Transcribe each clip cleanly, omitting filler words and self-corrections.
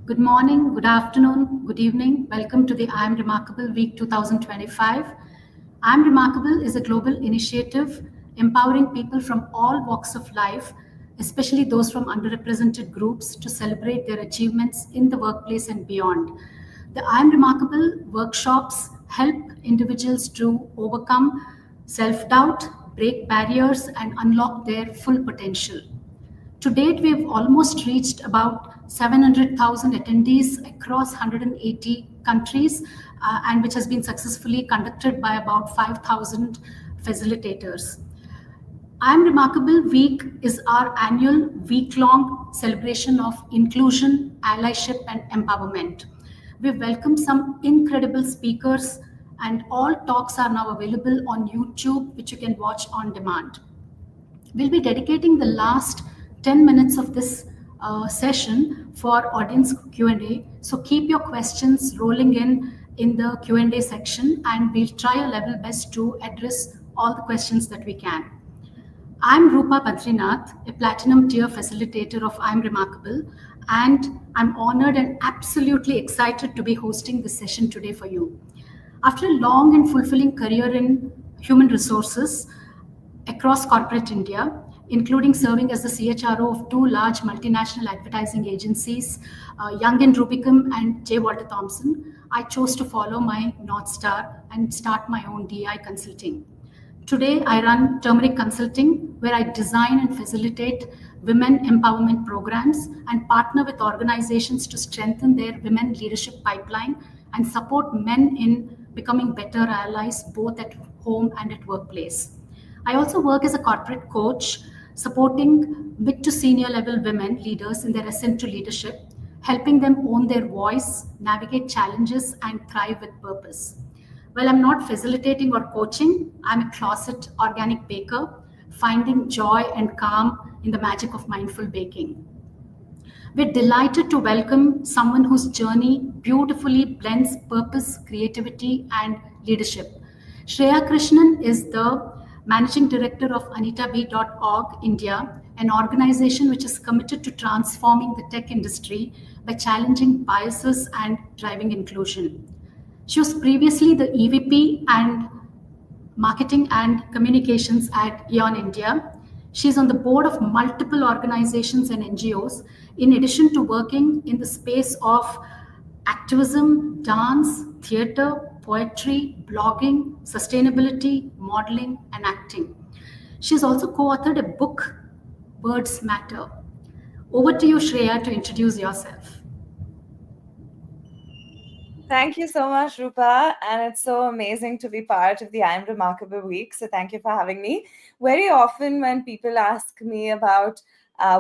Good morning, good afternoon, good evening. Welcome to the IAmRemarkable Week 2025. IAmRemarkable is a global initiative empowering people from all walks of life, especially those from underrepresented groups, to celebrate their achievements in the workplace and beyond. The IAmRemarkable workshops help individuals to overcome self-doubt, break barriers, and unlock their full potential. To date, we've almost reached about 700,000 attendees across 180 countries, and which has been successfully conducted by about 5,000 facilitators. IAmRemarkable Week is our annual week-long celebration of inclusion, allyship, and empowerment. We've welcomed some incredible speakers, and all talks are now available on YouTube, which you can watch on demand. We'll be dedicating the last 10 minutes of this session for audience Q&A. So keep your questions rolling in the Q&A section, and we'll try our level best to address all the questions that we can. I'm Rupa Badrinath, a platinum tier facilitator of IAmRemarkable, and I'm honored and absolutely excited to be hosting this session today for you. After a long and fulfilling career in human resources across corporate India, including serving as the CHRO of two large multinational advertising agencies, Young and Rubicam and J. Walter Thompson, I chose to follow my North Star and start my own DI consulting. Today, I run Turmeric Consulting, where I design and facilitate women empowerment programs and partner with organizations to strengthen their women leadership pipeline and support men in becoming better allies both at home and at workplace. I also work as a corporate coach, supporting mid to senior level women leaders in their ascent to leadership, helping them own their voice, navigate challenges, and thrive with purpose. While I'm not facilitating or coaching, I'm a closet organic baker, finding joy and calm in the magic of mindful baking. We're delighted to welcome someone whose journey beautifully blends purpose, creativity, and leadership. Shreya Krishnan is the Managing Director of AnitaB.org India, an organization which is committed to transforming the tech industry by challenging biases and driving inclusion. She was previously the EVP and Marketing and Communications at Aeon India. She's on the board of multiple organizations and NGOs, in addition to working in the space of activism, dance, theater, poetry, blogging, sustainability, modeling, and acting. She's also co-authored a book, Words Matter. Over to you, Shreya, to introduce yourself. Thank you so much, Rupa. And it's so amazing to be part of the IAmRemarkable Week. So thank you for having me. Very often when people ask me about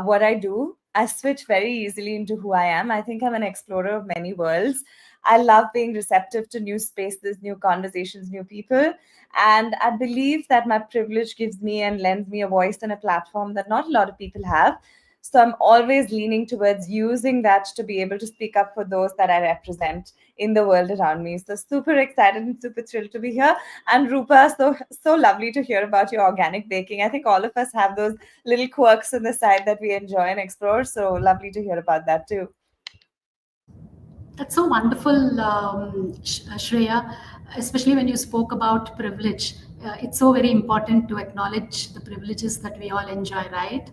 what I do, I switch very easily into who I am. I think I'm an explorer of many worlds. I love being receptive to new spaces, new conversations, new people. And I believe that my privilege gives me and lends me a voice and a platform that not a lot of people have. So I'm always leaning towards using that to be able to speak up for those that I represent in the world around me. So super excited and super thrilled to be here. And Rupa, so lovely to hear about your organic baking. I think all of us have those little quirks on the side that we enjoy and explore. So lovely to hear about that too. That's so wonderful, Shreya, especially when you spoke about privilege. It's so very important to acknowledge the privileges that we all enjoy, right?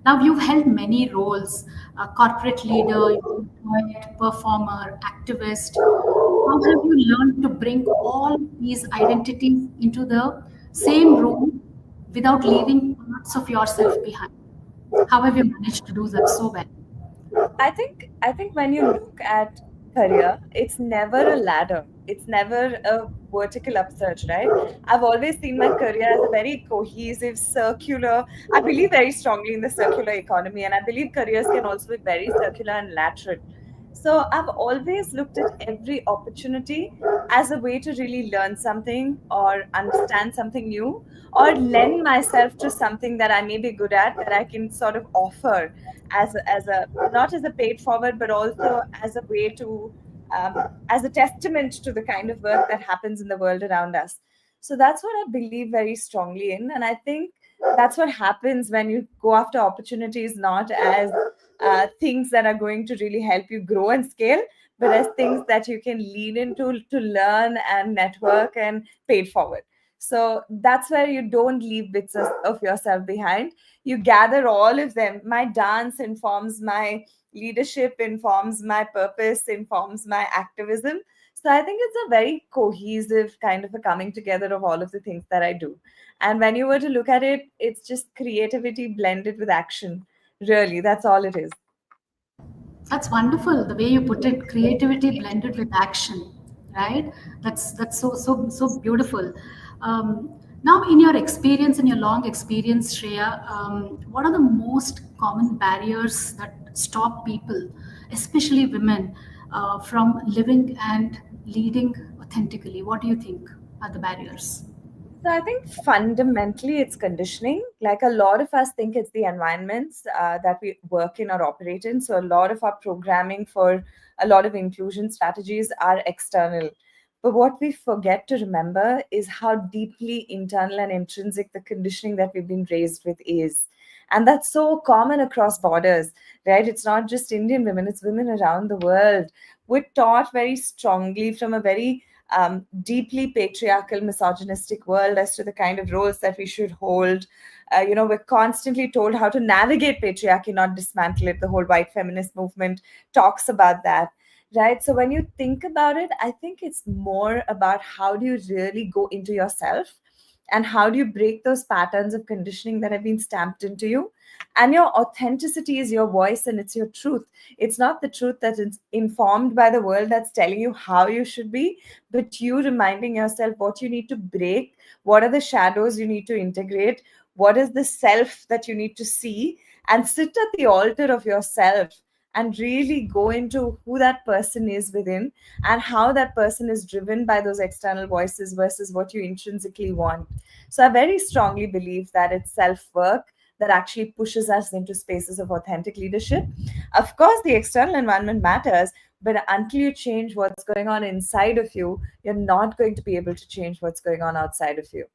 Now, you've held many roles: corporate leader, poet, performer, activist. How have you learned to bring all these identities into the same room without leaving parts of yourself behind? How have you managed to do that so well? I think when you look at career, it's never a ladder. It's never a vertical upsurge, right? I've always seen my career as a very cohesive, circular. I believe very strongly in the circular economy, and I believe careers can also be very circular and lateral. So I've always looked at every opportunity as a way to really learn something or understand something new or lend myself to something that I may be good at that I can sort of offer as a not as a paid forward but also as a way to as a testament to the kind of work that happens in the world around us. So that's what I believe very strongly in, and I think that's what happens when you go after opportunities not as things that are going to really help you grow and scale, but as things that you can lean into to learn and network and pay it forward. So that's where you don't leave bits of yourself behind. You gather all of them. My dance informs my leadership, informs my purpose, informs my activism. So I think it's a very cohesive kind of a coming together of all of the things that I do. And when you were to look at it, it's just creativity blended with action. Really, that's all it is. That's wonderful. The way you put it, creativity blended with action, right? That's so beautiful. Now, in your experience, in your long experience, Shreya, what are the most common barriers that stop people, especially women, from living and leading authentically? What do you think are the barriers? So I think fundamentally it's conditioning. Like a lot of us think it's the environments that we work in or operate in. So a lot of our programming for a lot of inclusion strategies are external. But what we forget to remember is how deeply internal and intrinsic the conditioning that we've been raised with is. And that's so common across borders, right? It's not just Indian women, it's women around the world. We're taught very strongly from a very deeply patriarchal, misogynistic world as to the kind of roles that we should hold. We're constantly told how to navigate patriarchy, not dismantle it. The whole white feminist movement talks about that, right? So when you think about it, I think it's more about how do you really go into yourself and how do you break those patterns of conditioning that have been stamped into you. And your authenticity is your voice and it's your truth. It's not the truth that is informed by the world that's telling you how you should be, but you reminding yourself what you need to break, what are the shadows you need to integrate, what is the self that you need to see, and sit at the altar of yourself and really go into who that person is within and how that person is driven by those external voices versus what you intrinsically want. So I very strongly believe that it's self work that actually pushes us into spaces of authentic leadership. Of course, the external environment matters, but until you change what's going on inside of you, you're not going to be able to change what's going on outside of you.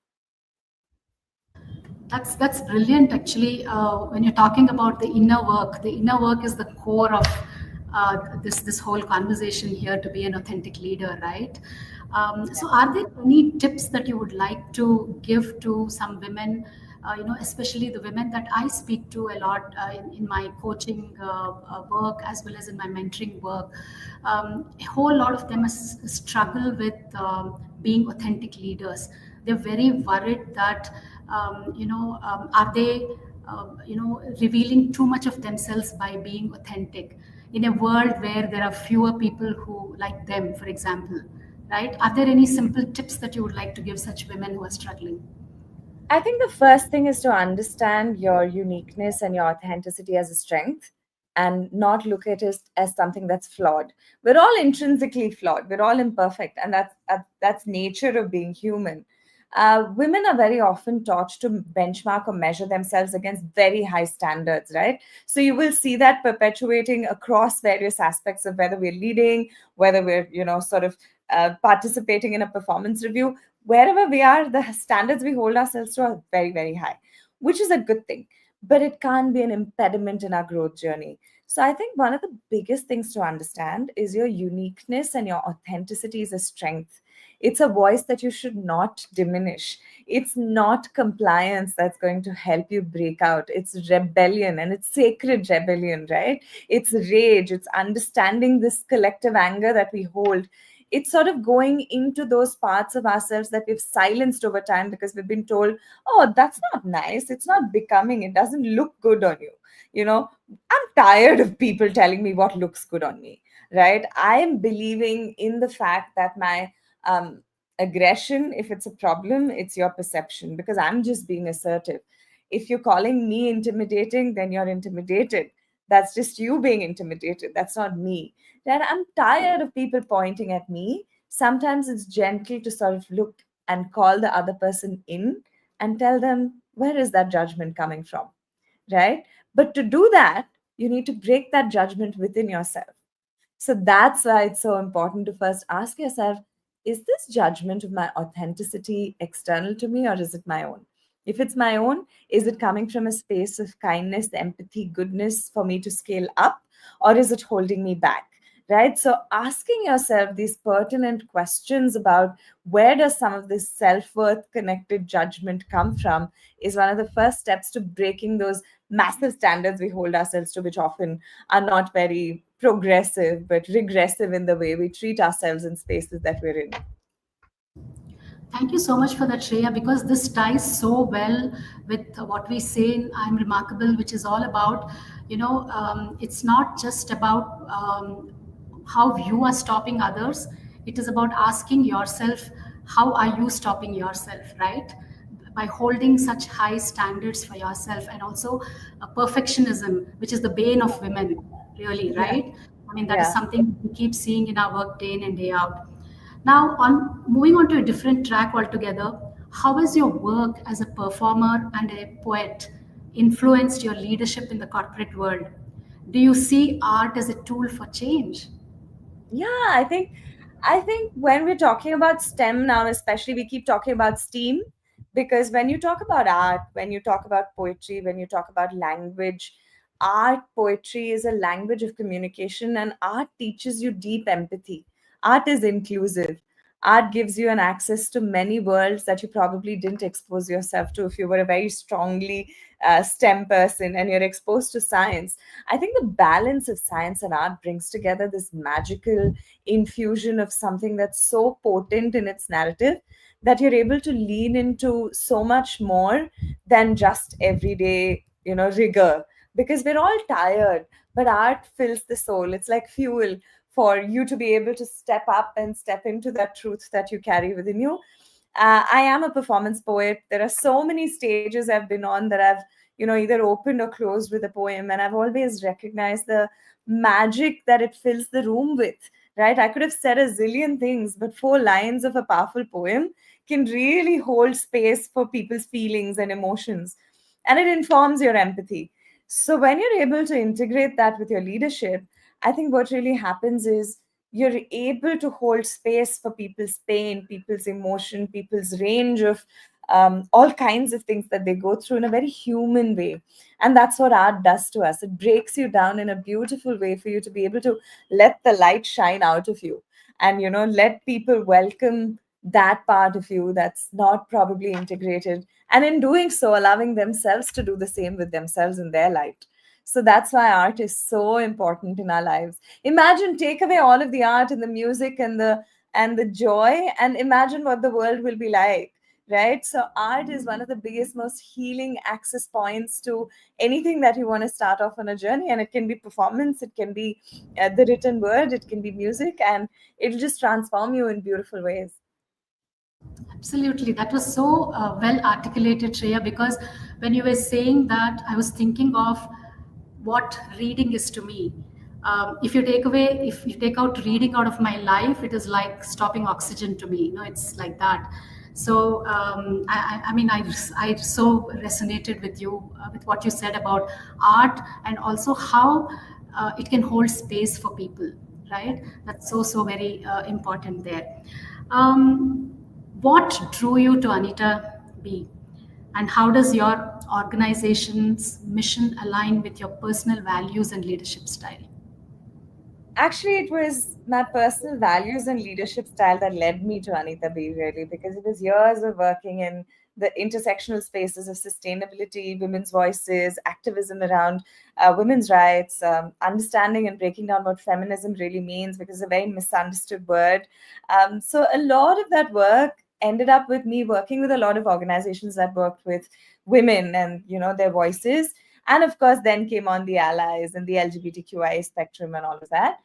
That's brilliant. Actually, when you're talking about the inner work is the core of this whole conversation here to be an authentic leader, right? So, are there any tips that you would like to give to some women? Especially the women that I speak to a lot in my coaching work as well as in my mentoring work. A whole lot of them struggle with being authentic leaders. They're very worried that are they revealing too much of themselves by being authentic in a world where there are fewer people who like them, for example, right? Are there any simple tips that you would like to give such women who are struggling? I think the first thing is to understand your uniqueness and your authenticity as a strength and not look at it as something that's flawed. We're all intrinsically flawed. We're all imperfect, and that's nature of being human. Women are very often taught to benchmark or measure themselves against very high standards, right? So you will see that perpetuating across various aspects of whether we're leading, whether we're, sort of participating in a performance review. Wherever we are, the standards we hold ourselves to are very, very high, which is a good thing, but it can't be an impediment in our growth journey. So I think one of the biggest things to understand is your uniqueness and your authenticity is a strength. It's a voice that you should not diminish. It's not compliance that's going to help you break out. It's rebellion, and it's sacred rebellion, right? It's rage. It's understanding this collective anger that we hold. It's sort of going into those parts of ourselves that we've silenced over time because we've been told, oh, that's not nice. It's not becoming. It doesn't look good on you. You know, I'm tired of people telling me what looks good on me, right? I am believing in the fact that my aggression, if it's a problem, it's your perception, because I'm just being assertive. If you're calling me intimidating, then you're intimidated. That's just you being intimidated. That's not me. That I'm tired of people pointing at me. Sometimes it's gentle to sort of look and call the other person in and tell them, where is that judgment coming from? Right? But to do that, you need to break that judgment within yourself. So that's why it's so important to first ask yourself, is this judgment of my authenticity external to me, or is it my own? If it's my own, is it coming from a space of kindness, empathy, goodness for me to scale up, or is it holding me back? Right? So asking yourself these pertinent questions about where does some of this self-worth connected judgment come from is one of the first steps to breaking those massive standards we hold ourselves to, which often are not very progressive but regressive in the way we treat ourselves in spaces that we're in. Thank you so much for that, Shreya, because this ties so well with what we say in I'm Remarkable, which is all about, it's not just about how you are stopping others. It is about asking yourself, how are you stopping yourself, right? By holding such high standards for yourself, and also perfectionism, which is the bane of women, really, Yeah. right? I mean, that is Yeah. something we keep seeing in our work day in and day out. Now, on moving on to a different track altogether, how has your work as a performer and a poet influenced your leadership in the corporate world? Do you see art as a tool for change? Yeah, I think when we're talking about STEM now, especially, we keep talking about STEAM, because when you talk about art, when you talk about poetry, when you talk about language, art, poetry is a language of communication, and art teaches you deep empathy. Art is inclusive. Art gives you an access to many worlds that you probably didn't expose yourself to if you were a very strongly STEM person and you're exposed to science. I think the balance of science and art brings together this magical infusion of something that's so potent in its narrative that you're able to lean into so much more than just everyday, rigor. Because we're all tired, but art fills the soul. It's like fuel for you to be able to step up and step into that truth that you carry within you. I am a performance poet. There are so many stages I've been on that I've, either opened or closed with a poem, and I've always recognized the magic that it fills the room with. Right? I could have said a zillion things, but 4 lines of a powerful poem can really hold space for people's feelings and emotions, and it informs your empathy. So when you're able to integrate that with your leadership, I think what really happens is you're able to hold space for people's pain, people's emotion, people's range of all kinds of things that they go through in a very human way. And that's what art does to us. It breaks you down in a beautiful way for you to be able to let the light shine out of you, and, let people welcome that part of you that's not probably integrated. And in doing so, allowing themselves to do the same with themselves in their light. So that's why art is so important in our lives. Imagine, take away all of the art and the music and the joy, and imagine what the world will be like. Right? So art is one of the biggest, most healing access points to anything that you want to start off on a journey. And it can be performance, it can be the written word, it can be music, and it'll just transform you in beautiful ways. Absolutely. That was so well articulated, Shreya, because when you were saying that, I was thinking of what reading is to me. If you take out reading out of my life, it is like stopping oxygen to me. It's like that. So, I mean, I so resonated with you, with what you said about art, and also how it can hold space for people, right? That's so, so very important there. Um, what drew you to Anita B? And how does your organization's mission align with your personal values and leadership style? Actually, it was my personal values and leadership style that led me to Anita B, really, because it was years of working in the intersectional spaces of sustainability, women's voices, activism around women's rights, understanding and breaking down what feminism really means, because it's a very misunderstood word. So a lot of that work ended up with me working with a lot of organizations that worked with women and their voices. And of course, then came on the allies and the LGBTQIA spectrum and all of that.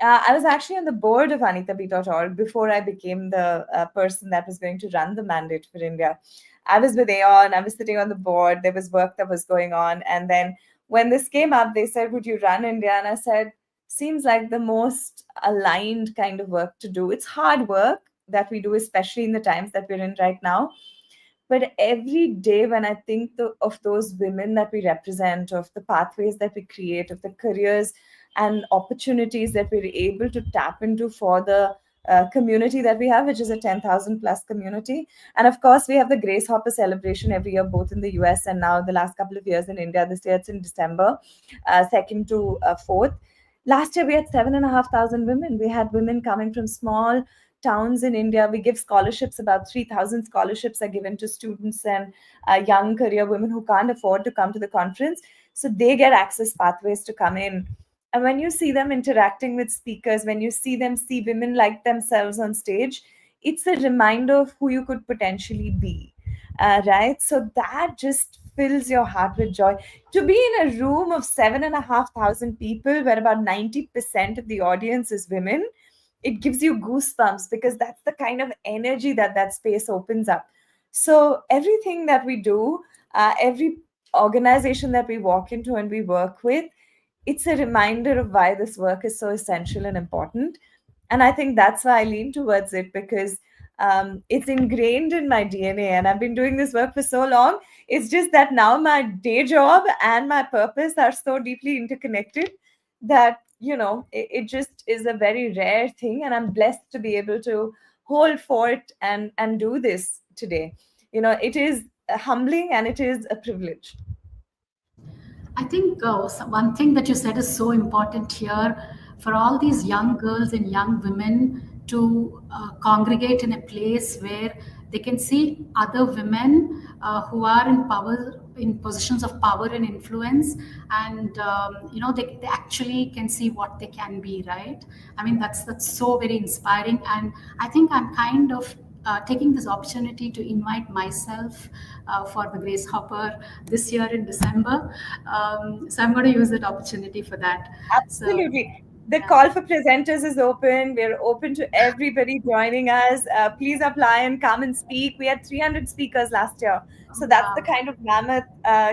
I was actually on the board of AnitaB.org before I became the person that was going to run the mandate for India. I was with Aon, I was sitting on the board, there was work that was going on. And then when this came up, they said, "Would you run India?" And I said, "Seems like the most aligned kind of work to do. It's hard work that we do, especially in the times that we're in right now. But every day when I think of those women that we represent, of the pathways that we create, of the careers and opportunities that we're able to tap into for the community that we have, which is a 10,000 plus community. And of course, we have the Grace Hopper celebration every year, both in the US and now the last couple of years in India. This year it's in December, 2nd to 4th. Last year we had 7,500 women. We had women coming from small towns in India. We give scholarships, about 3,000 scholarships are given to students and young career women who can't afford to come to the conference. So they get access pathways to come in. And when you see them interacting with speakers, when you see them see women like themselves on stage, it's a reminder of who you could potentially be. Right? So that just fills your heart with joy. To be in a room of 7,500 people where about 90% of the audience is women, it gives you goosebumps because that's the kind of energy that that space opens up. So everything that we do, every organization that we walk into and we work with, it's a reminder of why this work is so essential and important. And I think that's why I lean towards it, because it's ingrained in my DNA and I've been doing this work for so long. It's just that now my day job and my purpose are so deeply interconnected that it just is a very rare thing, and I'm blessed to be able to hold fort and do this today. It is humbling and it is a privilege. I think one thing that you said is so important here for all these young girls and young women to congregate in a place where they can see other women who are in power, in positions of power and influence, and they actually can see what they can be, right? I mean, that's so very inspiring, and I think I'm kind of taking this opportunity to invite myself for the Grace Hopper this year in December. So I'm going to use that opportunity for that. So, Absolutely. The yeah. call for presenters is open. We're open to everybody joining us. Please apply and come and speak. We had 300 speakers last year. So that's the Wow. kind of mammoth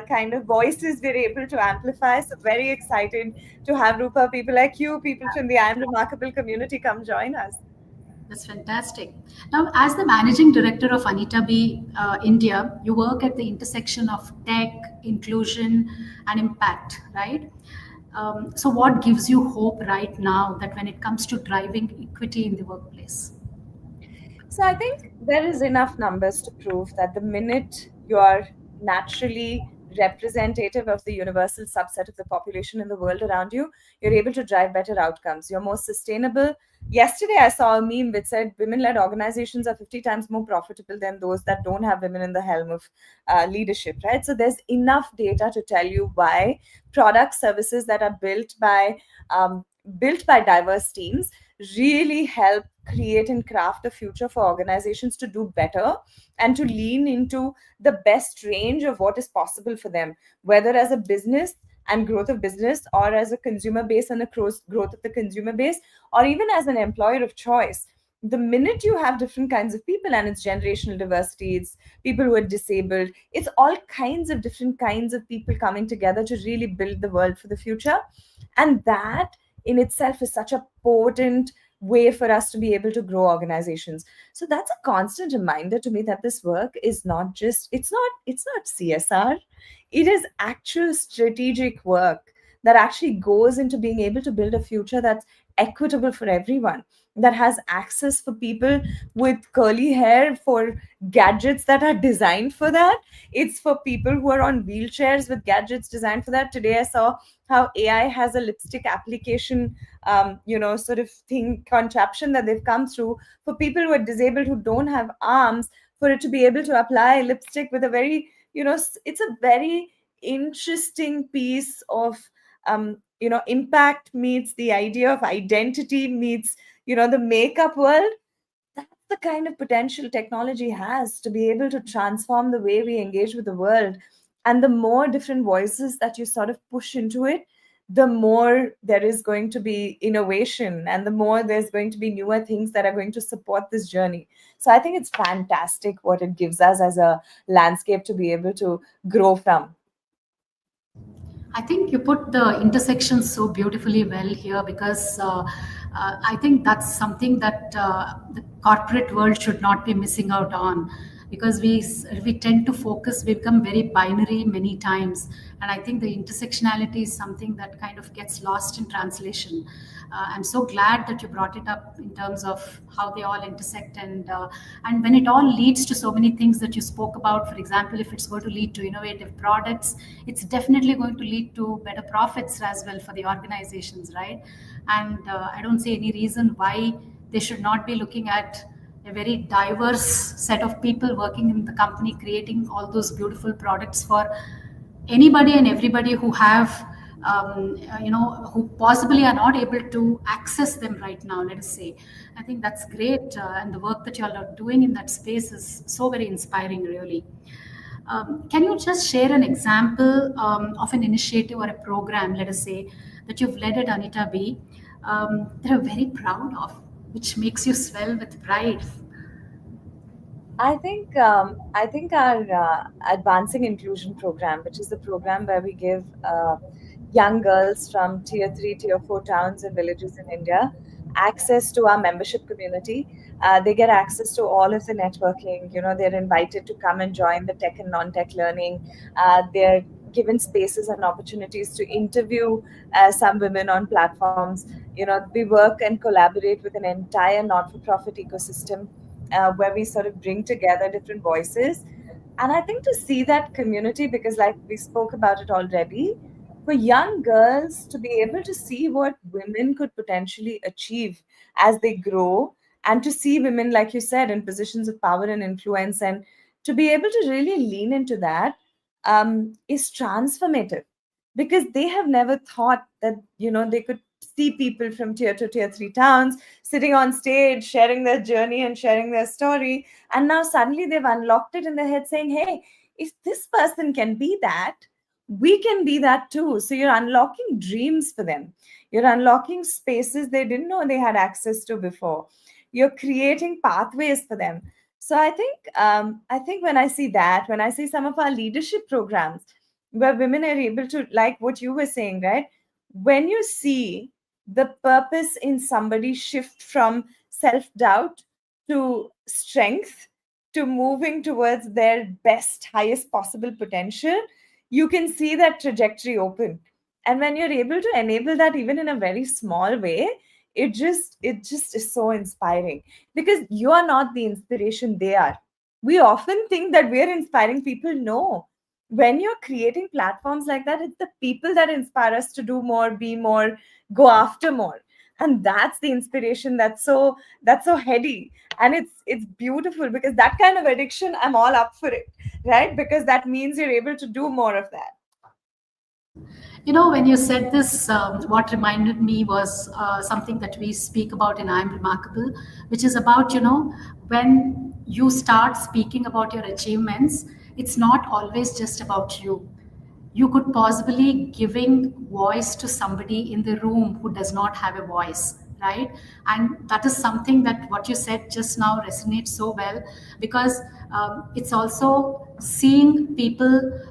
kind of voices we're able to amplify. So very excited to have Rupa, people like you, people from the I Am Remarkable community come join us. That's fantastic. Now, as the managing director of Anita B India, you work at the intersection of tech, inclusion, and impact, right? So, what gives you hope right now that when it comes to driving equity in the workplace? So I think there is enough numbers to prove that the minute you are naturally representative of the universal subset of the population in the world around you, you're able to drive better outcomes. You're more sustainable. Yesterday, I saw a meme which said women led organizations are 50 times more profitable than those that don't have women in the helm of leadership, right? So there's enough data to tell you why product services that are built by diverse teams really help create and craft a future for organizations to do better and to lean into the best range of what is possible for them, whether as a business and growth of business, or as a consumer base and a growth of the consumer base, or even as an employer of choice. The minute you have different kinds of people, and it's generational diversity, it's people who are disabled, it's all kinds of different kinds of people coming together to really build the world for the future. And that in itself is such a potent way for us to be able to grow organizations. So that's a constant reminder to me that this work is not just, it's not CSR, it is actual strategic work that actually goes into being able to build a future that's equitable for everyone, that has access for people with curly hair for gadgets that are designed for that. It's for people who are on wheelchairs with gadgets designed for that. Today I saw how AI has a lipstick application, sort of thing, contraption that they've come through for people who are disabled, who don't have arms, for it to be able to apply lipstick with a very, it's a very interesting piece of impact meets the idea of identity meets the makeup world. That's the kind of potential technology has to be able to transform the way we engage with the world. And the more different voices that you sort of push into it, the more there is going to be innovation, and the more there's going to be newer things that are going to support this journey. So I think it's fantastic what it gives us as a landscape to be able to grow from. I think you put the intersection so beautifully well here, because I think that's something that the corporate world should not be missing out on, because we tend to focus, we become very binary many times, and I think the intersectionality is something that kind of gets lost in translation. I'm so glad that you brought it up in terms of how they all intersect, and when it all leads to so many things that you spoke about. For example, if it's going to lead to innovative products, it's definitely going to lead to better profits as well for the organizations, right? And I don't see any reason why they should not be looking at a very diverse set of people working in the company, creating all those beautiful products for anybody and everybody who have who possibly are not able to access them right now, let us say. I think that's great, and the work that you all are doing in that space is so very inspiring, really. Can you just share an example of an initiative or a program, let us say, that you've led at Anita B, that you're very proud of, which makes you swell with pride? I think our advancing inclusion program, which is the program where we give young girls from tier 3, tier 4 towns and villages in India access to our membership community. They get access to all of the networking. They're invited to come and join the tech and non-tech learning. They're given spaces and opportunities to interview some women on platforms. We work and collaborate with an entire not-for-profit ecosystem where we sort of bring together different voices. And I think to see that community, because like we spoke about it already, for young girls to be able to see what women could potentially achieve as they grow, and to see women, like you said, in positions of power and influence, and to be able to really lean into that is transformative, because they have never thought that they could see people from tier 2, tier 3 towns sitting on stage sharing their journey and sharing their story, and now suddenly they've unlocked it in their head saying, hey, if this person can be that, we can be that too. So you're unlocking dreams for them, you're unlocking spaces they didn't know they had access to before, you're creating pathways for them. So I think when I see that, when I see some of our leadership programs where women are able to, like what you were saying, right? When you see the purpose in somebody shift from self doubt to strength to moving towards their best, highest possible potential, you can see that trajectory open. And when you're able to enable that even in a very small way, it just is so inspiring, because you are not the inspiration, they are. We often think that we're inspiring people. No, when you're creating platforms like that, it's the people that inspire us to do more, be more, go after more. And that's the inspiration that's so heady. And it's beautiful, because that kind of addiction, I'm all up for it, right? Because that means you're able to do more of that. When you said this, what reminded me was something that we speak about in I'm Remarkable, which is about, when you start speaking about your achievements, it's not always just about you. You could possibly giving voice to somebody in the room who does not have a voice, right? And that is something that what you said just now resonates so well, because it's also seeing people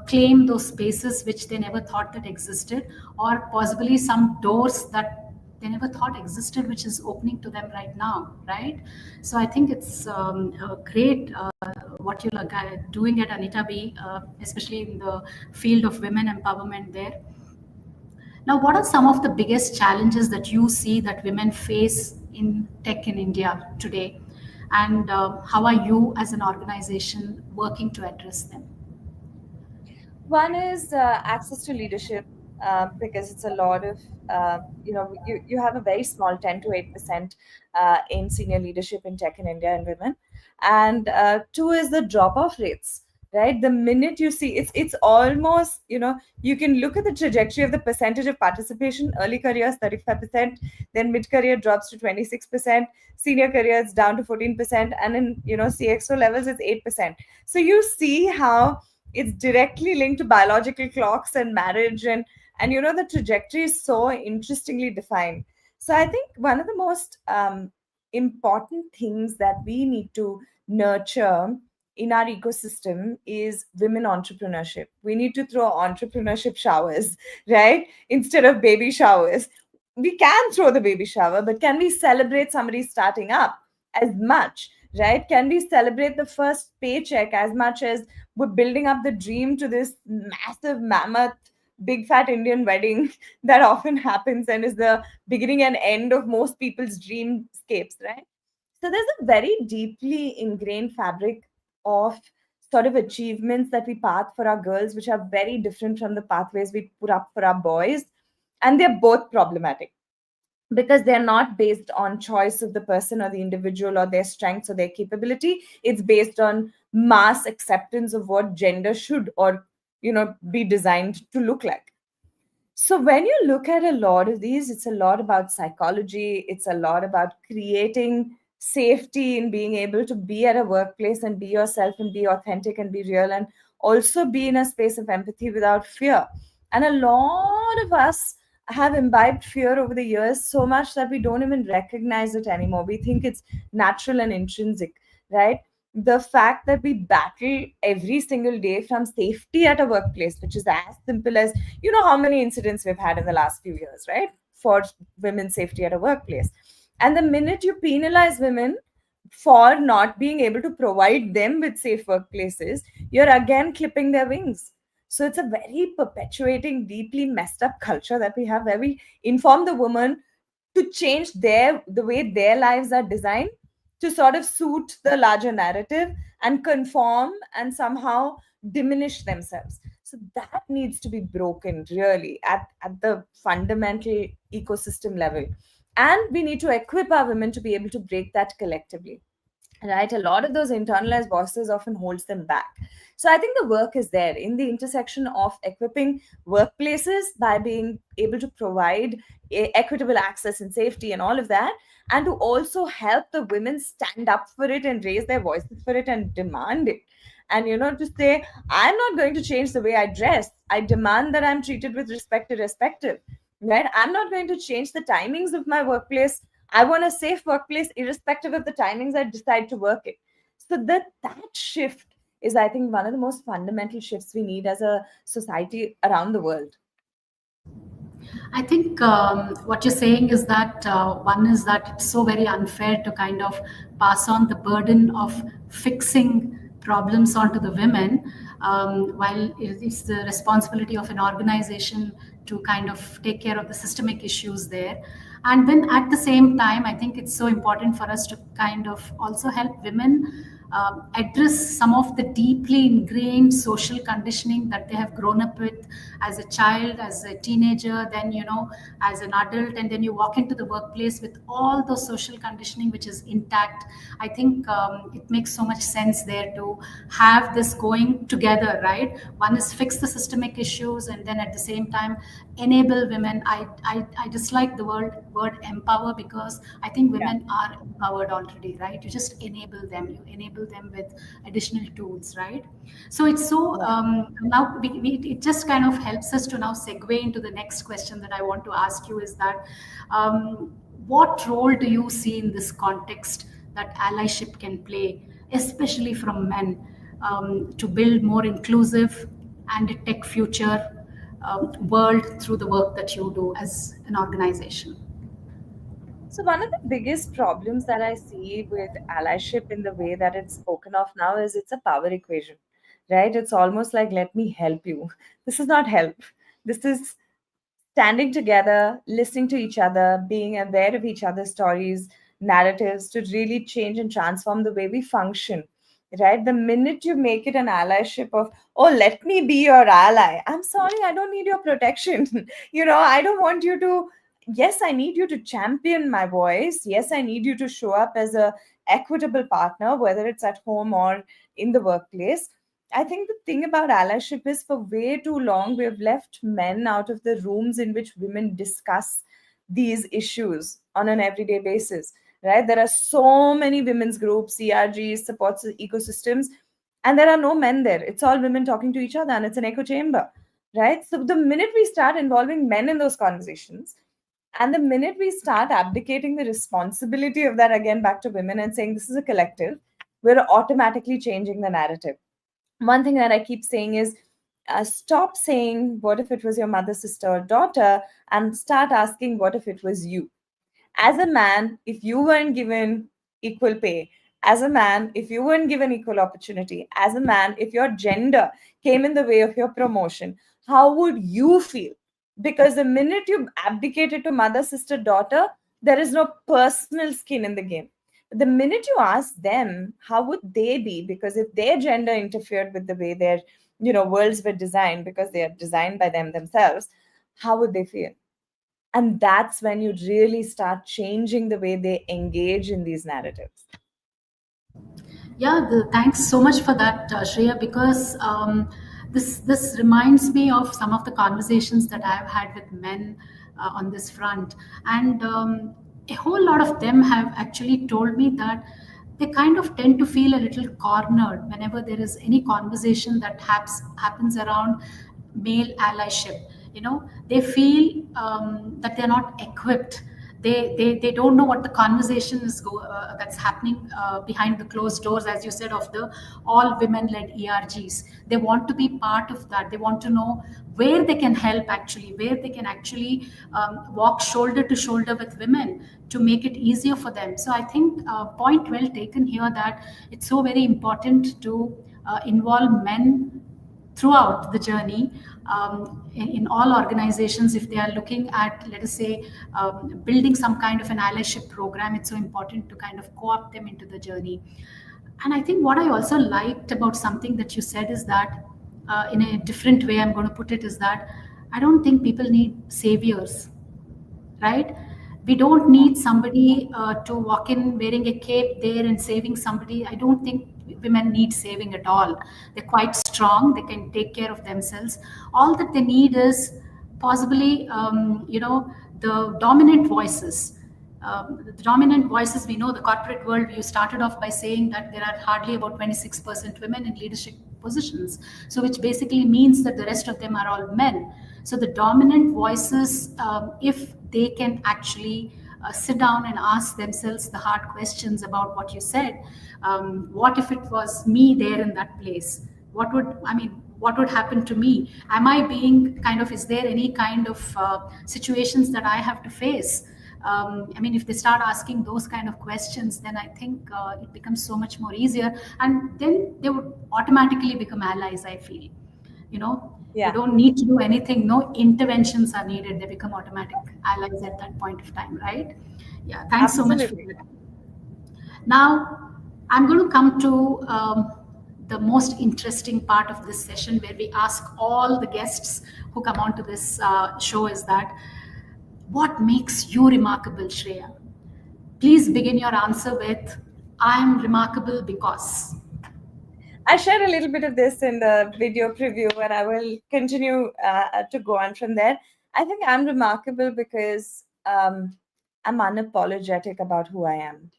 claim those spaces which they never thought that existed, or possibly some doors that they never thought existed, which is opening to them right now, right? So I think it's great what you're doing at Anita B, especially in the field of women empowerment there. Now, what are some of the biggest challenges that you see that women face in tech in India today? And how are you as an organization working to address them? One is access to leadership, because it's a lot of, you have a very small 10 to 8% in senior leadership in tech in India and women. And two is the drop off rates, right? The minute you see, it's almost, you can look at the trajectory of the percentage of participation. Early careers 35%, then mid career drops to 26%, senior careers down to 14%, and in CXO levels it's 8%. So you see how it's directly linked to biological clocks and marriage, and the trajectory is so interestingly defined. So I think one of the most important things that we need to nurture in our ecosystem is women entrepreneurship. We need to throw entrepreneurship showers, right, instead of baby showers. We can throw the baby shower, but can we celebrate somebody starting up as much, right? Can we celebrate the first paycheck as much as we're building up the dream to this massive mammoth big fat Indian wedding that often happens and is the beginning and end of most people's dreamscapes, right? So there's a very deeply ingrained fabric of sort of achievements that we path for our girls, which are very different from the pathways we put up for our boys. And they're both problematic because they're not based on choice of the person or the individual or their strengths or their capability. It's based on mass acceptance of what gender should or be designed to look like. So when you look at a lot of these, it's a lot about psychology. It's a lot about creating safety in being able to be at a workplace and be yourself and be authentic and be real, and also be in a space of empathy without fear. And a lot of us have imbibed fear over the years so much that we don't even recognize it anymore. We think it's natural and intrinsic, right? The fact that we battle every single day from safety at a workplace, which is as simple as, how many incidents we've had in the last few years, right? For women's safety at a workplace. And the minute you penalize women for not being able to provide them with safe workplaces, you're again clipping their wings. So it's a very perpetuating, deeply messed up culture that we have, where we inform the woman to change the way their lives are designed to sort of suit the larger narrative and conform and somehow diminish themselves. So that needs to be broken really at the fundamental ecosystem level. And we need to equip our women to be able to break that collectively, right? A lot of those internalized voices often holds them back. So I think the work is there in the intersection of equipping workplaces by being able to provide equitable access and safety and all of that, and to also help the women stand up for it and raise their voices for it and demand it. And to say, I'm not going to change the way I dress, I demand that I'm treated with respect irrespective, right? I'm not going to change the timings of my workplace. I want a safe workplace irrespective of the timings I decide to work it. So that shift is, I think, one of the most fundamental shifts we need as a society around the world. I think what you're saying is that one is that it's so very unfair to kind of pass on the burden of fixing problems onto the women, while it's the responsibility of an organization to kind of take care of the systemic issues there. And then at the same time, I think it's so important for us to kind of also help women address some of the deeply ingrained social conditioning that they have grown up with as a child, as a teenager, then as an adult, and then you walk into the workplace with all those social conditioning which is intact. I think it makes so much sense there to have this going together, right? One is fix the systemic issues, and then at the same time enable women. I dislike the word empower, because I think Yeah. women are empowered already, right? You just enable them. You enable them with additional tools, right? So it's so Yeah. now it just kind of helps us to now segue into the next question that I want to ask you, is that what role do you see in this context that allyship can play, especially from men, to build more inclusive and a tech future world through the work that you do as an organization? So one of the biggest problems that I see with allyship in the way that it's spoken of now is it's a power equation, right? It's almost like, let me help you. This is not help. This is standing together, listening to each other, being aware of each other's stories, narratives to really change and transform the way we function. Right? The minute you make it an allyship of, oh, let me be your ally. I'm sorry, I don't need your protection. I don't want you to. Yes, I need you to champion my voice. Yes, I need you to show up as a equitable partner, whether it's at home or in the workplace. I think the thing about allyship is for way too long, we have left men out of the rooms in which women discuss these issues on an everyday basis, right? There are so many women's groups, CRGs, supports ecosystems, and there are no men there. It's all women talking to each other, and it's an echo chamber, right? So the minute we start involving men in those conversations, and the minute we start abdicating the responsibility of that again back to women and saying this is a collective, we're automatically changing the narrative. One thing that I keep saying is stop saying, what if it was your mother, sister, or daughter, and start asking, what if it was you? As a man, if you weren't given equal pay, as a man, if you weren't given equal opportunity, as a man, if your gender came in the way of your promotion, how would you feel? Because the minute you abdicated to mother, sister, daughter, there is no personal skin in the game. The minute you ask them, how would they be? Because if their gender interfered with the way their worlds were designed, because they are designed by them themselves, how would they feel? And that's when you really start changing the way they engage in these narratives. Yeah, thanks so much for that, Shreya, because this reminds me of some of the conversations that I've had with men on this front, and a whole lot of them have actually told me that they kind of tend to feel a little cornered whenever there is any conversation that happens around male allyship. They feel that they're not equipped. They don't know what the conversation that's happening behind the closed doors, as you said, of the all women led ERGs. They want to be part of that. They want to know where they can help, actually, where they can actually walk shoulder to shoulder with women to make it easier for them. So I think point well taken here, that it's so very important to involve men throughout the journey, in all organizations. If they are looking at, let us say, building some kind of an allyship program, it's so important to kind of co-opt them into the journey. And I think what I also liked about something that you said is that, in a different way I'm going to put it, is that I don't think people need saviors, right? We don't need somebody to walk in wearing a cape there and saving somebody. I don't think women need saving at all. They're quite strong. They can take care of themselves. All that they need is possibly, the dominant voices. The dominant voices, we know the corporate world, you started off by saying that there are hardly about 26% women in leadership positions. So, which basically means that the rest of them are all men. So, the dominant voices, if they can actually sit down and ask themselves the hard questions about what you said, what if it was me there in that place? What would happen to me? Am I being kind of, is there any kind of situations that I have to face? If they start asking those kind of questions, then I think it becomes so much more easier, and then they would automatically become allies, I feel. They Yeah, don't need to do anything, no interventions are needed, they become automatic allies at that point of time, right? Yeah, thanks so much for absolutely. that. Now, I'm going to come to the most interesting part of this session, where we ask all the guests who come on to this show, is that, what makes you remarkable, Shreya? Please begin your answer with, I am remarkable because. I shared a little bit of this in the video preview, and I will continue to go on from there. I think I'm remarkable because I'm unapologetic about who I am.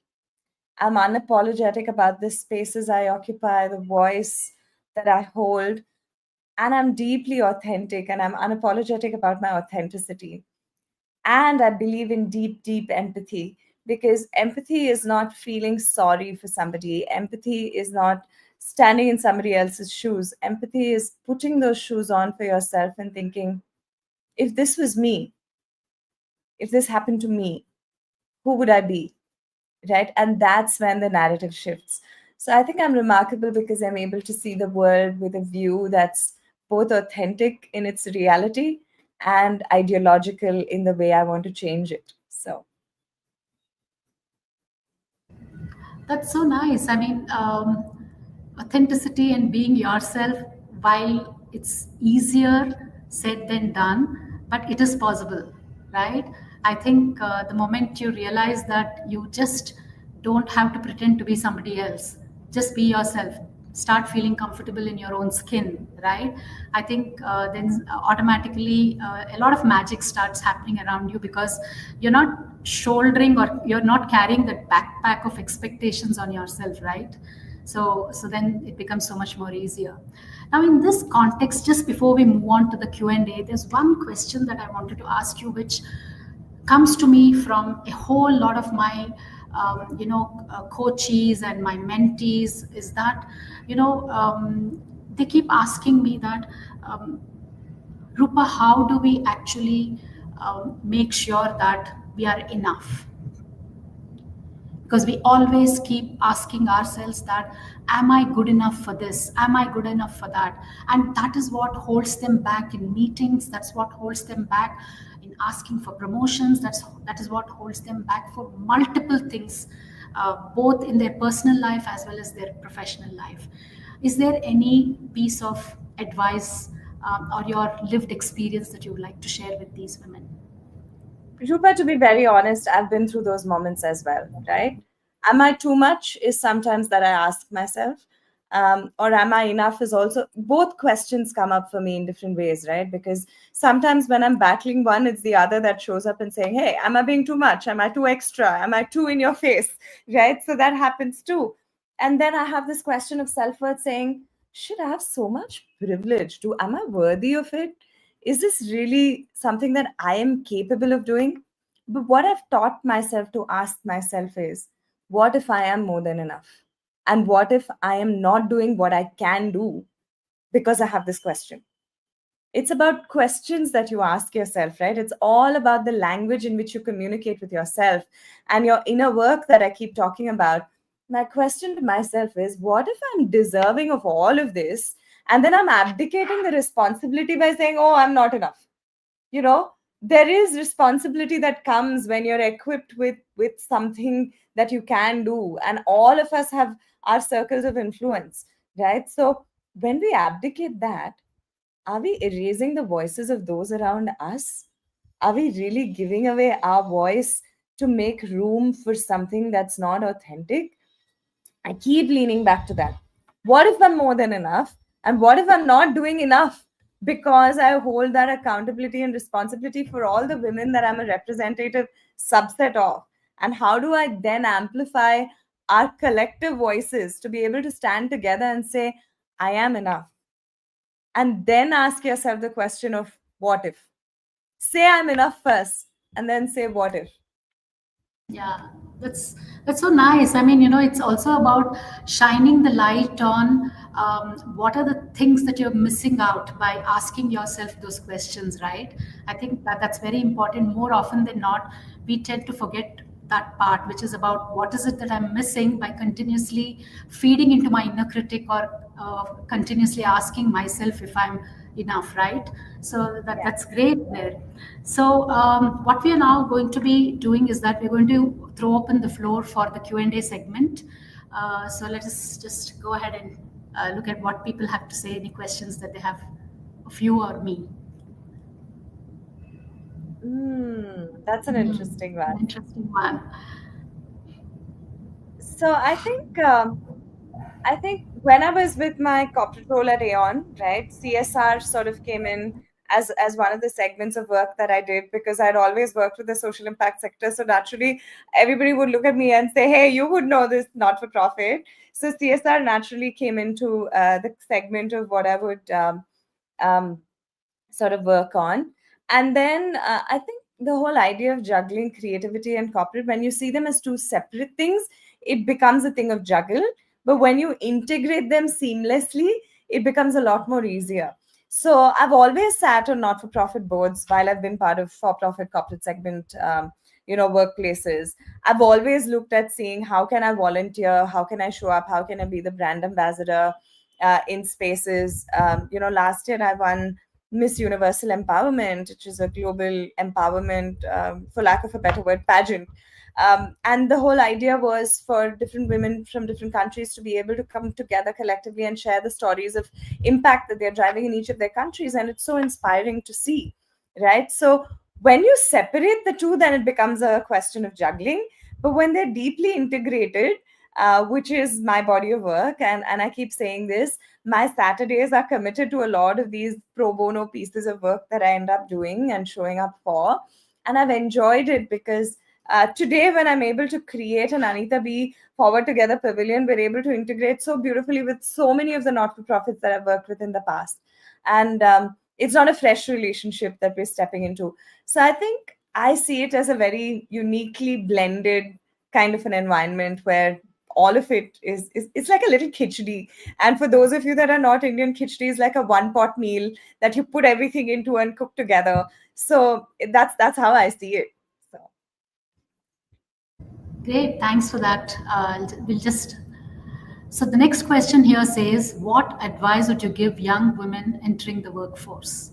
I'm unapologetic about the spaces I occupy, the voice that I hold, and I'm deeply authentic, and I'm unapologetic about my authenticity. And I believe in deep, deep empathy, because empathy is not feeling sorry for somebody. Empathy is not standing in somebody else's shoes. Empathy is putting those shoes on for yourself and thinking, if this was me, if this happened to me, who would I be? Right? And that's when the narrative shifts. So I think I'm remarkable because I'm able to see the world with a view that's both authentic in its reality and ideological in the way I want to change it. So That's so nice. I mean, authenticity and being yourself, while it's easier said than done, but it is possible, right? I think the moment you realize that you just don't have to pretend to be somebody else, just be yourself, start feeling comfortable in your own skin, right? I think then automatically a lot of magic starts happening around you, because you're not shouldering, or you're not carrying that backpack of expectations on yourself, right? So then it becomes so much more easier. Now, in this context, just before we move on to the Q&A, there's one question that I wanted to ask you, which comes to me from a whole lot of my coaches and my mentees, is that they keep asking me that, Rupa, how do we actually make sure that we are enough? Because we always keep asking ourselves that, am I good enough for this, am I good enough for that? And that is what holds them back in meetings, that's what holds them back in asking for promotions, that is what holds them back for multiple things, both in their personal life as well as their professional life. Is there any piece of advice or your lived experience that you would like to share with these women? Rupa, to be very honest, I've been through those moments as well, right? Am I too much is sometimes that I ask myself. Or am I enough is also, both questions come up for me in different ways, right? Because sometimes when I'm battling one, it's the other that shows up and saying, hey, am I being too much? Am I too extra? Am I too in your face? Right? So that happens too. And then I have this question of self-worth saying, should I have so much privilege? Am I worthy of it? Is this really something that I am capable of doing? But what I've taught myself to ask myself is, what if I am more than enough? And what if I am not doing what I can do because I have this question? It's about questions that you ask yourself, right? It's all about the language in which you communicate with yourself and your inner work that I keep talking about. My question to myself is, what if I'm deserving of all of this? And then I'm abdicating the responsibility by saying, oh, I'm not enough. You know, there is responsibility that comes when you're equipped with something that you can do. And all of us have our circles of influence, right? So when we abdicate that, are we erasing the voices of those around us? Are we really giving away our voice to make room for something that's not authentic? I keep leaning back to that. What if I'm more than enough? And what if I'm not doing enough? Because I hold that accountability and responsibility for all the women that I'm a representative subset of. And how do I then amplify our collective voices to be able to stand together and say, I am enough? And then ask yourself the question of what if. Say I'm enough first, and then say what if. Yeah, that's so nice. I mean, it's also about shining the light on what are the things that you're missing out by asking yourself those questions, right? I think that that's very important. More often than not, we tend to forget that part, which is about what is it that I'm missing, by continuously feeding into my inner critic, or continuously asking myself if I'm enough, right? So that's great there. So what we are now going to be doing is that we're going to throw open the floor for the Q&A segment. So let us just go ahead and look at what people have to say, any questions that they have of you or me. That's an interesting one. Interesting one. So I think when I was with my corporate role at Aon, right, CSR sort of came in as one of the segments of work that I did, because I'd always worked with the social impact sector. So naturally, everybody would look at me and say, "Hey, you would know this not for profit." So CSR naturally came into the segment of what I would um, sort of work on. And then I think the whole idea of juggling creativity and corporate, when you see them as two separate things, it becomes a thing of juggle. But when you integrate them seamlessly, it becomes a lot more easier. So I've always sat on not-for-profit boards while I've been part of for-profit corporate segment, workplaces. I've always looked at seeing how can I volunteer, how can I show up, how can I be the brand ambassador in spaces. Last year I won Miss Universal Empowerment, which is a global empowerment, for lack of a better word, pageant. And the whole idea was for different women from different countries to be able to come together collectively and share the stories of impact that they're driving in each of their countries. And it's so inspiring to see, right? So when you separate the two, then it becomes a question of juggling. But when they're deeply integrated, which is my body of work, and I keep saying this, my Saturdays are committed to a lot of these pro bono pieces of work that I end up doing and showing up for. And I've enjoyed it because today, when I'm able to create an Anita B Forward Together Pavilion, we're able to integrate so beautifully with so many of the not for profits that I've worked with in the past. And it's not a fresh relationship that we're stepping into. So I think I see it as a very uniquely blended kind of an environment where all of it is it's like a little khichdi. And for those of you that are not Indian, khichdi is like a one pot meal that you put everything into and cook together. So that's how I see it. So Great, thanks for that. We'll just. So the next question here says, what advice would you give young women entering the workforce?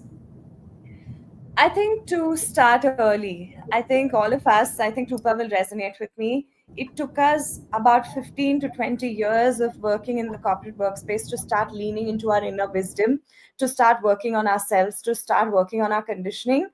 I think to start early. I think all of us, I think Rupa will resonate with me. It took us about 15 to 20 years of working in the corporate workspace to start leaning into our inner wisdom, to start working on ourselves, to start working on our conditioning.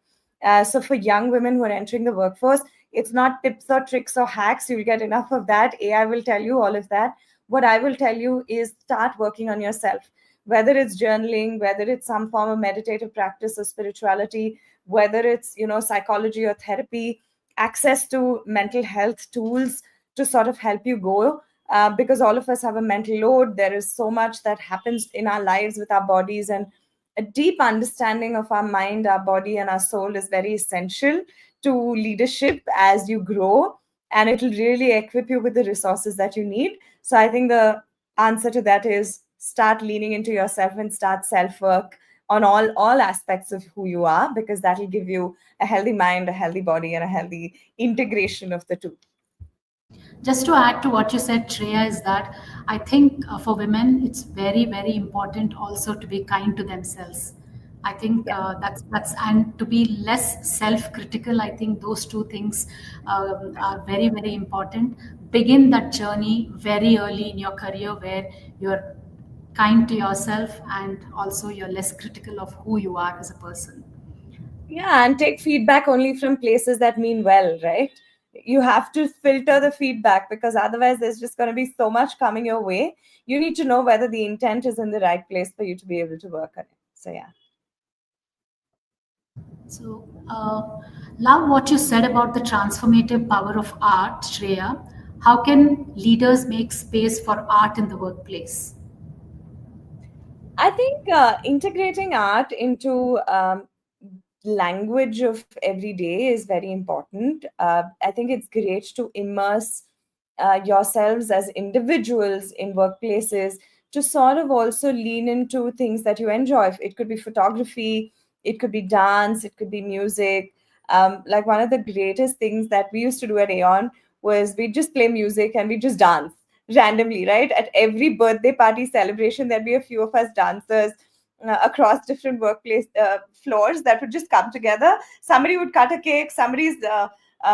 So, for young women who are entering the workforce, it's not tips or tricks or hacks. You'll get enough of that. AI will tell you all of that. What I will tell you is start working on yourself, whether it's journaling, whether it's some form of meditative practice or spirituality, whether it's psychology or therapy, access to mental health tools to sort of help you go, because all of us have a mental load. There is so much that happens in our lives with our bodies, and a deep understanding of our mind, our body, and our soul is very essential to leadership as you grow, and it will really equip you with the resources that you need. So I think the answer to that is start leaning into yourself and start self work on all aspects of who you are, because that will give you a healthy mind, a healthy body, and a healthy integration of the two. Just to add to what you said, Shreya, is that I think for women, it's very, very important also to be kind to themselves. I think Yeah. that's and to be less self-critical. I think those two things are very, very important. Begin that journey very early in your career, where you're kind to yourself and also you're less critical of who you are as a person. Yeah, and take feedback only from places that mean well, right? You have to filter the feedback, because otherwise there's just going to be so much coming your way. You need to know whether the intent is in the right place for you to be able to work on it. So yeah. So, love what you said about the transformative power of art, Shreya. How can leaders make space for art in the workplace? I think integrating art into language of every day is very important. I think it's great to immerse yourselves as individuals in workplaces to sort of also lean into things that you enjoy. It could be photography, it could be dance, it could be music. Like one of the greatest things that we used to do at Aeon was we just play music and we just dance randomly, right? At every birthday party celebration, there'd be a few of us dancers across different workplace floors that would just come together. Somebody would cut a cake, somebody's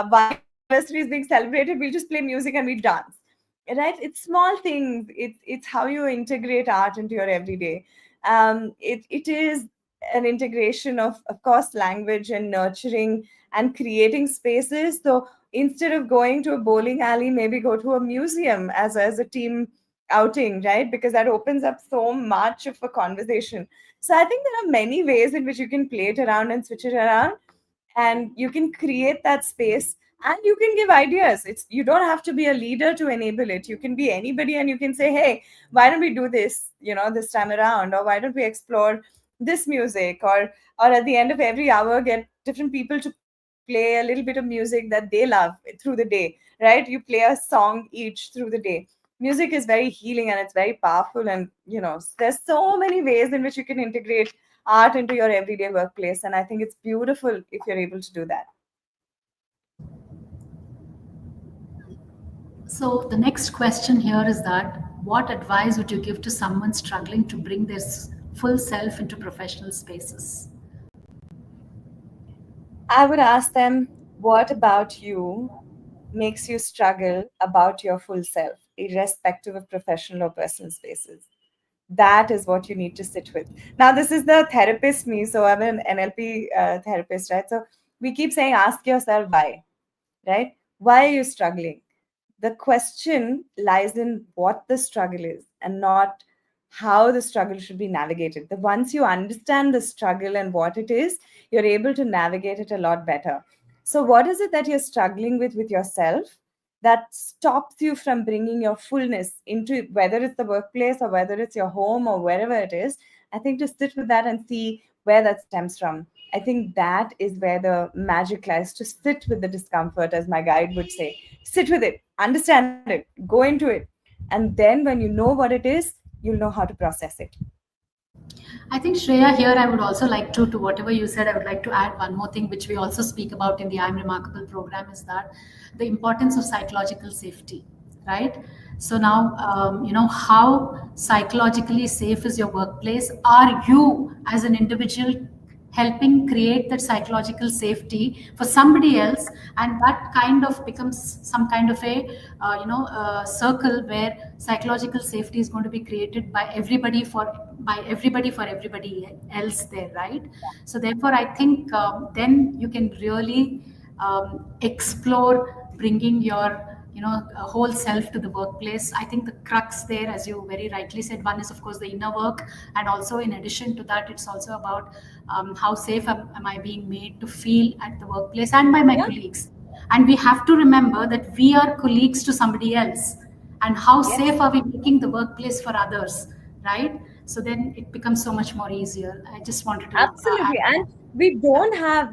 one anniversary is being celebrated, we'll just play music and we dance. Right? It's small things. It's how you integrate art into your everyday. It is an integration of course, language and nurturing and creating spaces. So instead of going to a bowling alley, maybe go to a museum as a team outing, right? Because that opens up so much of a conversation. So I think there are many ways in which you can play it around and switch it around, and you can create that space, and you can give ideas. It's You don't have to be a leader to enable it. You can be anybody, and you can say, hey, why don't we do this, this time around, or why don't we explore this music, or at the end of every hour get different people to play a little bit of music that they love through the day, right? You play a song each through the day. Music is very healing and it's very powerful, and there's so many ways in which you can integrate art into your everyday workplace, and I think it's beautiful if you're able to do that. So, the next question here is that what advice would you give to someone struggling to bring their full self into professional spaces? I would ask them, what about you makes you struggle about your full self, irrespective of professional or personal spaces? That is what you need to sit with. Now, this is the therapist me. So I'm an NLP therapist, right? So we keep saying, ask yourself why, right? Why are you struggling? The question lies in what the struggle is and not how the struggle should be navigated. The once you understand the struggle and what it is, you're able to navigate it a lot better. So what is it that you're struggling with yourself that stops you from bringing your fullness into, whether it's the workplace or whether it's your home or wherever it is? I think to sit with that and see where that stems from. I think that is where the magic lies, to sit with the discomfort, as my guide would say. Sit with it, understand it, go into it. And then when you know what it is, you'll know how to process it. I think Shreya, here I would also like to whatever you said, I would like to add one more thing, which we also speak about in the I'm Remarkable program, is that the importance of psychological safety, right? So now, how psychologically safe is your workplace? Are you as an individual helping create that psychological safety for somebody else, and that kind of becomes some kind of a circle where psychological safety is going to be created by everybody for everybody else there, right? So therefore I think then you can really explore bringing your a whole self to the workplace. I think the crux there, as you very rightly said, one is of course the inner work, and also in addition to that, it's also about how safe am I being made to feel at the workplace and by my Yeah. colleagues. And we have to remember that we are colleagues to somebody else, and how Yes. safe are we making the workplace for others, right? So then it becomes so much more easier. I just wanted to Absolutely. add And that.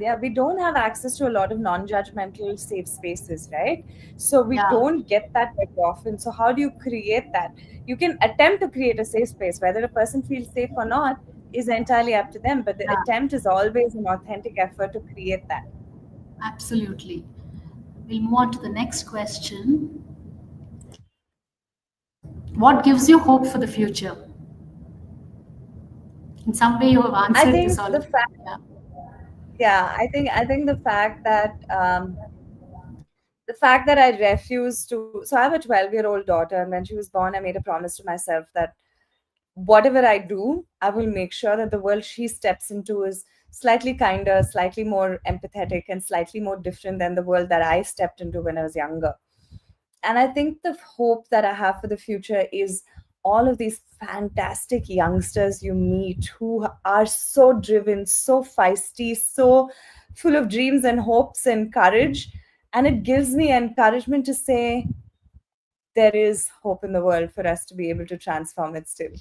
Yeah. we don't have access to a lot of non-judgmental safe spaces, right? So we Yeah. don't get that very often. So how do you create that? You can attempt to create a safe space. Whether a person feels safe or not is entirely up to them. But the Yeah. attempt is always an authentic effort to create that. Absolutely. We'll move on to the next question. What gives you hope for the future? In some way, you have I answered this think the already. fact, Yeah. yeah, I think the fact that I refused to. So I have a 12-year-old daughter, and when she was born, I made a promise to myself that whatever I do, I will make sure that the world she steps into is slightly kinder, slightly more empathetic, and slightly more different than the world that I stepped into when I was younger. And I think the hope that I have for the future is all of these fantastic youngsters you meet who are so driven, so feisty, so full of dreams and hopes and courage. And it gives me encouragement to say there is hope in the world for us to be able to transform it still.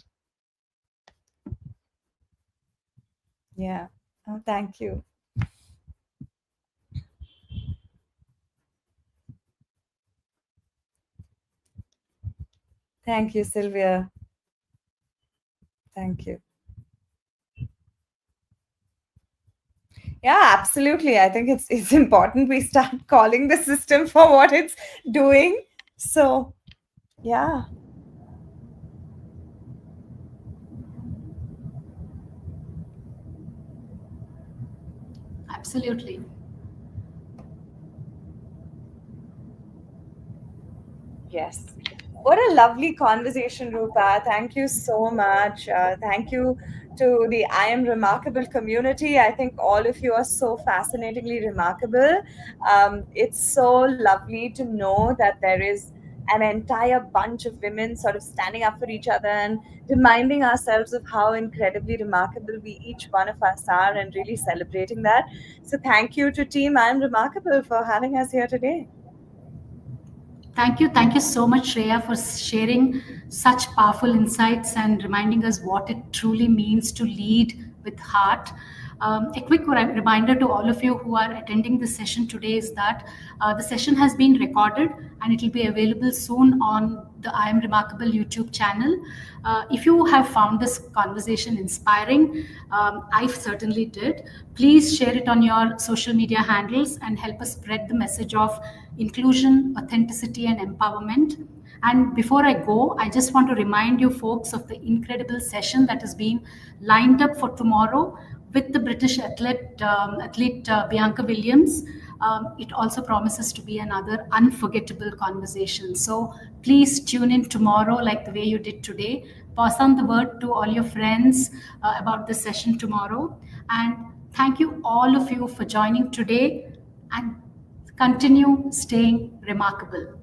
Yeah. Oh, thank you. Thank you, Sylvia. Thank you. Yeah, absolutely. I think it's important we start calling the system for what it's doing. So, yeah. Absolutely. Yes. What a lovely conversation, Rupa. Thank you so much. Thank you to the I Am Remarkable community. I think all of you are so fascinatingly remarkable. It's so lovely to know that there is an entire bunch of women sort of standing up for each other and reminding ourselves of how incredibly remarkable we each one of us are, and really celebrating that. So, thank you to Team I Am Remarkable for having us here today. Thank you. Thank you so much, Shreya, for sharing such powerful insights and reminding us what it truly means to lead with heart. A quick reminder to all of you who are attending this session today is that the session has been recorded and it will be available soon on the I Am Remarkable YouTube channel. If you have found this conversation inspiring, I certainly did. Please share it on your social media handles and help us spread the message of inclusion, authenticity, and empowerment. And before I go, I just want to remind you folks of the incredible session that has been lined up for tomorrow, with the British athlete Bianca Williams. It also promises to be another unforgettable conversation. So please tune in tomorrow like the way you did today. Pass on the word to all your friends about this session tomorrow. And thank you, all of you, for joining today, and continue staying remarkable.